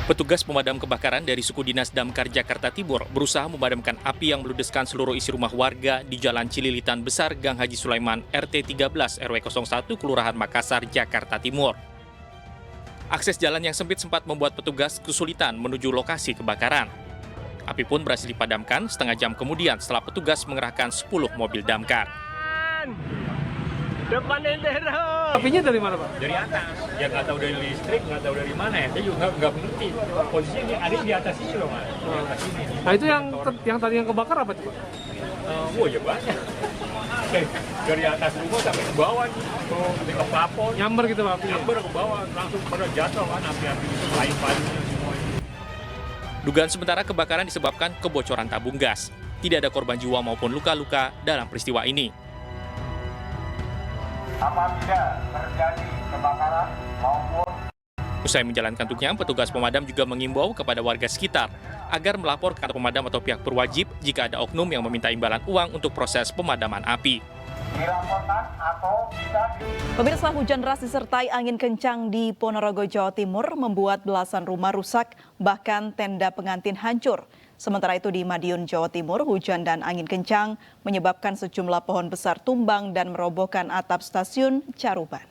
Petugas pemadam kebakaran dari suku dinas Damkar Jakarta Timur berusaha memadamkan api yang meludeskan seluruh isi rumah warga di Jalan Cililitan Besar, Gang Haji Sulaiman, RT 13 RW 01, Kelurahan Makassar, Jakarta Timur. Akses jalan yang sempit sempat membuat petugas kesulitan menuju lokasi kebakaran. Api pun berhasil dipadamkan setengah jam kemudian setelah petugas mengerahkan 10 mobil damkar. Depan Endero. Apinya dari mana, Pak? Dari atas. Ya nggak tahu dari listrik, nggak tahu dari mana ya. Saya juga nggak mengerti. Posisinya ini ada di atas ini loh, Mas. Di atas ini. Nah, itu yang tadi yang kebakar apa tuh, Pak? Oh ya banyak. Dari atas rumah sampai ke bawah nih. Sampai ke plafon. Nyamber gitu, Pak, apinya? Nyamber ke bawah, langsung pada jatuh kan api-api itu, lain-lainnya semua. Dugaan sementara kebakaran disebabkan kebocoran tabung gas. Tidak ada korban jiwa maupun luka-luka dalam peristiwa ini. Apabila terjadi kebakaran maupun Usai menjalankan tugasnya, petugas pemadam juga mengimbau kepada warga sekitar agar melapor ke kantor pemadam atau pihak berwajib jika ada oknum yang meminta imbalan uang untuk proses pemadaman api. dilaporkan atau bisa Pemirsa, hujan deras disertai angin kencang di Ponorogo, Jawa Timur membuat belasan rumah rusak, bahkan tenda pengantin hancur. Sementara itu di Madiun, Jawa Timur, hujan dan angin kencang menyebabkan sejumlah pohon besar tumbang dan merobohkan atap stasiun Caruban.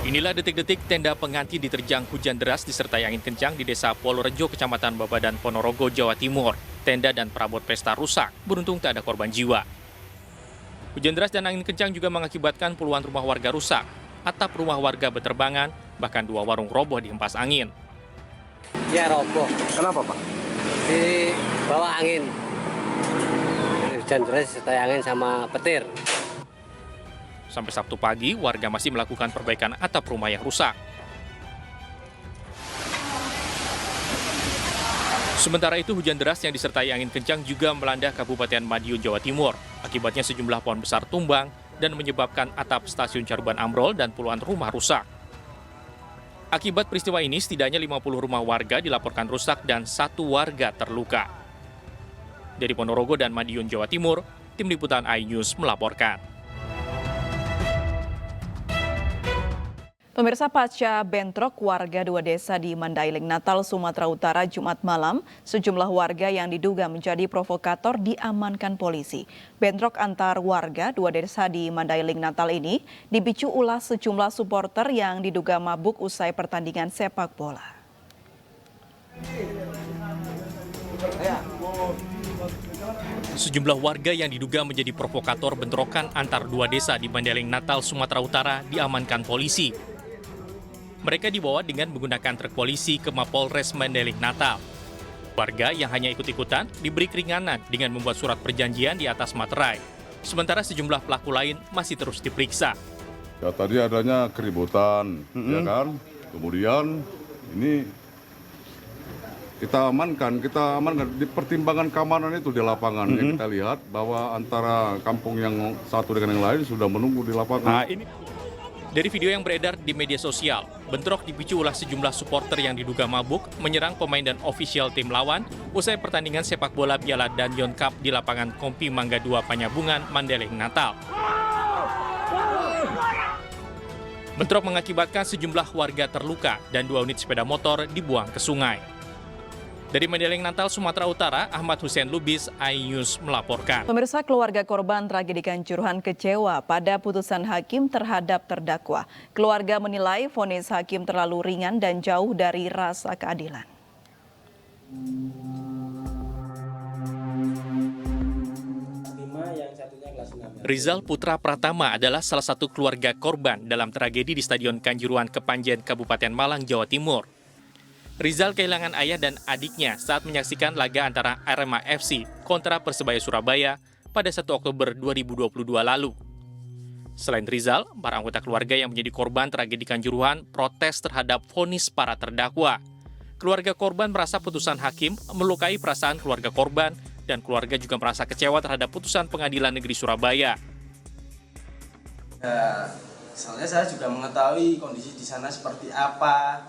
Inilah detik-detik tenda pengantin diterjang hujan deras disertai angin kencang di Desa Polorejo, Kecamatan Babadan, Ponorogo, Jawa Timur. Tenda dan perabot pesta rusak, beruntung tak ada korban jiwa. Hujan deras dan angin kencang juga mengakibatkan puluhan rumah warga rusak. Atap rumah warga berterbangan, bahkan 2 warung roboh dihempas angin. Ya roboh. Kenapa, Pak? Di bawah angin. Hujan deras disertai angin sama petir. Sampai Sabtu pagi, warga masih melakukan perbaikan atap rumah yang rusak. Sementara itu, hujan deras yang disertai angin kencang juga melanda Kabupaten Madiun, Jawa Timur. Akibatnya sejumlah pohon besar tumbang dan menyebabkan atap stasiun Caruban ambrol dan puluhan rumah rusak. Akibat peristiwa ini, setidaknya 50 rumah warga dilaporkan rusak dan 1 warga terluka. Dari Ponorogo dan Madiun, Jawa Timur, Tim Liputan iNews melaporkan. Pemirsa, pasca bentrok warga 2 desa di Mandailing, Natal, Sumatera Utara, Jumat malam, sejumlah warga yang diduga menjadi provokator diamankan polisi. Bentrok antar warga 2 desa di Mandailing, Natal ini dipicu ulah sejumlah supporter yang diduga mabuk usai pertandingan sepak bola. Sejumlah warga yang diduga menjadi provokator bentrokan antar 2 desa di Mandailing, Natal, Sumatera Utara diamankan polisi. Mereka dibawa dengan menggunakan truk polisi ke Mapolres Mandailing, Natal. Warga yang hanya ikut-ikutan diberi keringanan dengan membuat surat perjanjian di atas materai. Sementara sejumlah pelaku lain masih terus diperiksa. Ya tadi adanya keributan, ya kan. Kemudian ini kita amankan di pertimbangan keamanan itu di lapangan. Yang kita lihat bahwa antara kampung yang satu dengan yang lain sudah menunggu di lapangan. Dari video yang beredar di media sosial, bentrok dipicu ulah sejumlah supporter yang diduga mabuk menyerang pemain dan ofisial tim lawan usai pertandingan sepak bola Piala Danyon Cup di lapangan Kompi Mangga 2 Panyabungan, Mandailing, Natal. Bentrok mengakibatkan sejumlah warga terluka dan 2 unit sepeda motor dibuang ke sungai. Dari Mandailing, Natal, Sumatera Utara, Ahmad Hussein Lubis, iNews melaporkan. Pemirsa, keluarga korban tragedi Kanjuruhan kecewa pada putusan hakim terhadap terdakwa. Keluarga menilai vonis hakim terlalu ringan dan jauh dari rasa keadilan. Rizal Putra Pratama adalah salah satu keluarga korban dalam tragedi di Stadion Kanjuruhan Kepanjen, Kabupaten Malang, Jawa Timur. Rizal kehilangan ayah dan adiknya saat menyaksikan laga antara Arema FC kontra Persebaya Surabaya pada 1 Oktober 2022 lalu. Selain Rizal, para anggota keluarga yang menjadi korban tragedi Kanjuruhan protes terhadap vonis para terdakwa. Keluarga korban merasa putusan hakim melukai perasaan keluarga korban dan keluarga juga merasa kecewa terhadap putusan Pengadilan Negeri Surabaya. Soalnya saya juga mengetahui kondisi di sana seperti apa.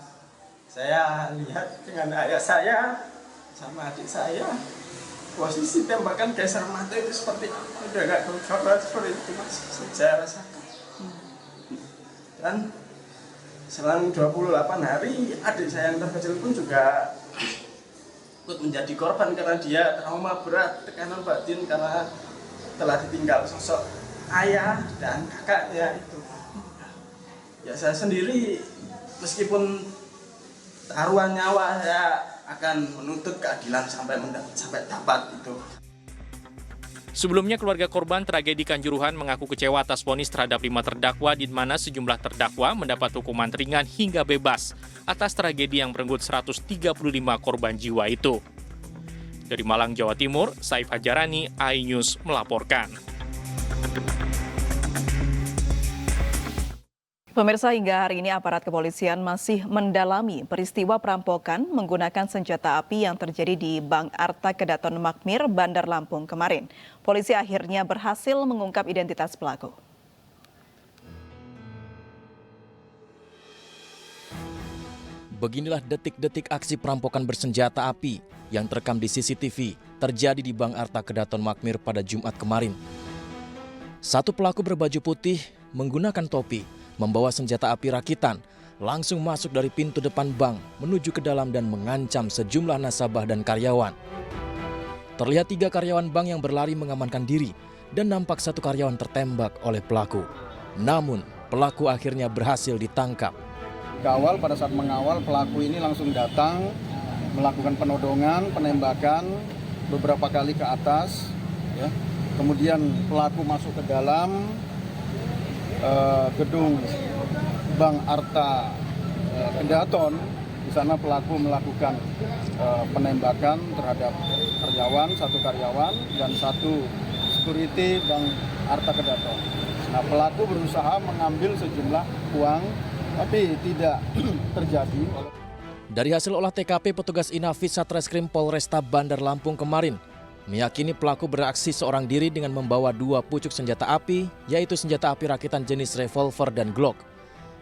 Saya lihat dengan ayah saya sama adik saya posisi tembakan geser mata itu seperti apa? Udah nggak tahu seperti itu Mas, saya rasakan. Dan selang 28 hari adik saya yang terkecil pun juga ikut menjadi korban karena dia trauma berat, tekanan batin karena telah ditinggal sosok ayah dan kakaknya itu. Ya saya sendiri meskipun taruhan nyawa saya akan menuntut keadilan sampai dapat itu. Sebelumnya, keluarga korban tragedi Kanjuruhan mengaku kecewa atas vonis terhadap 5 terdakwa di mana sejumlah terdakwa mendapat hukuman ringan hingga bebas atas tragedi yang merenggut 135 korban jiwa itu. Dari Malang, Jawa Timur, Saif Hajarani, iNews melaporkan. Pemirsa, hingga hari ini aparat kepolisian masih mendalami peristiwa perampokan menggunakan senjata api yang terjadi di Bank Arta Kedaton Makmir, Bandar Lampung kemarin. Polisi akhirnya berhasil mengungkap identitas pelaku. Beginilah detik-detik aksi perampokan bersenjata api yang terekam di CCTV terjadi di Bank Arta Kedaton Makmir pada Jumat kemarin. Satu pelaku berbaju putih menggunakan topi, membawa senjata api rakitan, langsung masuk dari pintu depan bank menuju ke dalam dan mengancam sejumlah nasabah dan karyawan. Terlihat 3 karyawan bank yang berlari mengamankan diri dan nampak 1 karyawan tertembak oleh pelaku. Namun, pelaku akhirnya berhasil ditangkap. Awal pada saat mengawal, pelaku ini langsung datang melakukan penodongan, penembakan beberapa kali ke atas. Ya. Kemudian pelaku masuk ke dalam gedung Bank Arta Kedaton. Di sana pelaku melakukan penembakan terhadap karyawan, 1 karyawan dan 1 security Bank Arta Kedaton. Nah, pelaku berusaha mengambil sejumlah uang, tapi tidak terjadi. Dari hasil olah TKP, petugas Inafis Satreskrim Polresta Bandar Lampung kemarin meyakini pelaku beraksi seorang diri dengan membawa 2 pucuk senjata api, yaitu senjata api rakitan jenis revolver dan Glock.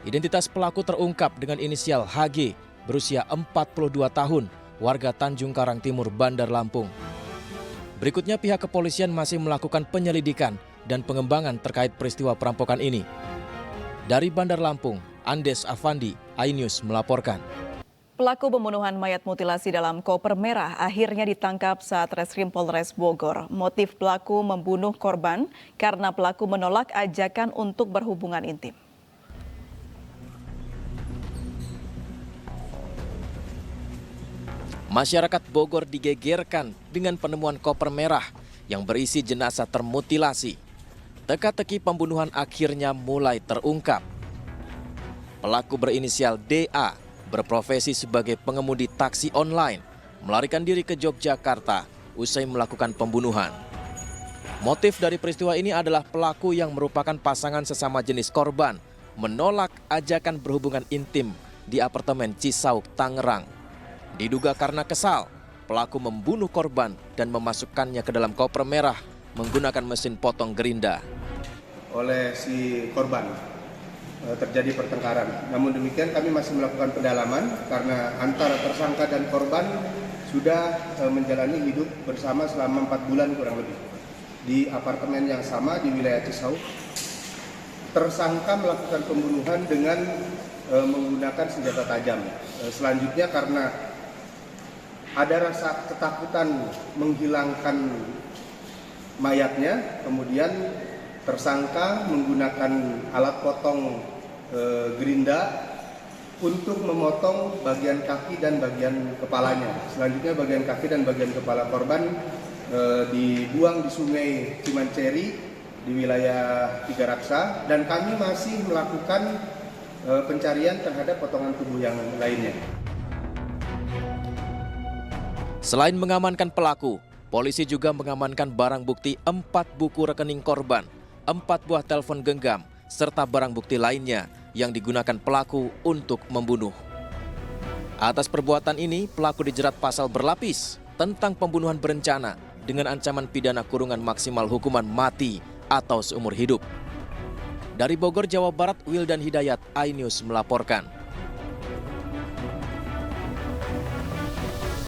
Identitas pelaku terungkap dengan inisial HG, berusia 42 tahun, warga Tanjung Karang Timur, Bandar Lampung. Berikutnya, pihak kepolisian masih melakukan penyelidikan dan pengembangan terkait peristiwa perampokan ini. Dari Bandar Lampung, Andes Afandi, iNews melaporkan. Pelaku pembunuhan mayat mutilasi dalam koper merah akhirnya ditangkap saat Reskrim Polres Bogor. Motif pelaku membunuh korban karena pelaku menolak ajakan untuk berhubungan intim. Masyarakat Bogor digegerkan dengan penemuan koper merah yang berisi jenazah termutilasi. Teka-teki pembunuhan akhirnya mulai terungkap. Pelaku berinisial DA berprofesi sebagai pengemudi taksi online, melarikan diri ke Yogyakarta usai melakukan pembunuhan. Motif dari peristiwa ini adalah pelaku yang merupakan pasangan sesama jenis korban menolak ajakan berhubungan intim di apartemen Cisauk, Tangerang. Diduga karena kesal, pelaku membunuh korban dan memasukkannya ke dalam koper merah menggunakan mesin potong gerinda. Oleh si korban terjadi pertengkaran. Namun demikian kami masih melakukan pendalaman karena antara tersangka dan korban sudah menjalani hidup bersama selama 4 bulan kurang lebih di apartemen yang sama di wilayah Cisauk. Tersangka melakukan pembunuhan dengan menggunakan senjata tajam. Selanjutnya karena ada rasa ketakutan menghilangkan mayatnya, kemudian tersangka menggunakan alat potong gerinda untuk memotong bagian kaki dan bagian kepalanya. Selanjutnya bagian kaki dan bagian kepala korban dibuang di Sungai Cimanceri di wilayah Tiga Raksa, dan kami masih melakukan pencarian terhadap potongan tubuh yang lainnya. Selain mengamankan pelaku, polisi juga mengamankan barang bukti 4 buku rekening korban, 4 buah telepon genggam, serta barang bukti lainnya yang digunakan pelaku untuk membunuh. Atas perbuatan ini, pelaku dijerat pasal berlapis tentang pembunuhan berencana dengan ancaman pidana kurungan maksimal hukuman mati atau seumur hidup. Dari Bogor, Jawa Barat, Wildan Hidayat, iNews melaporkan.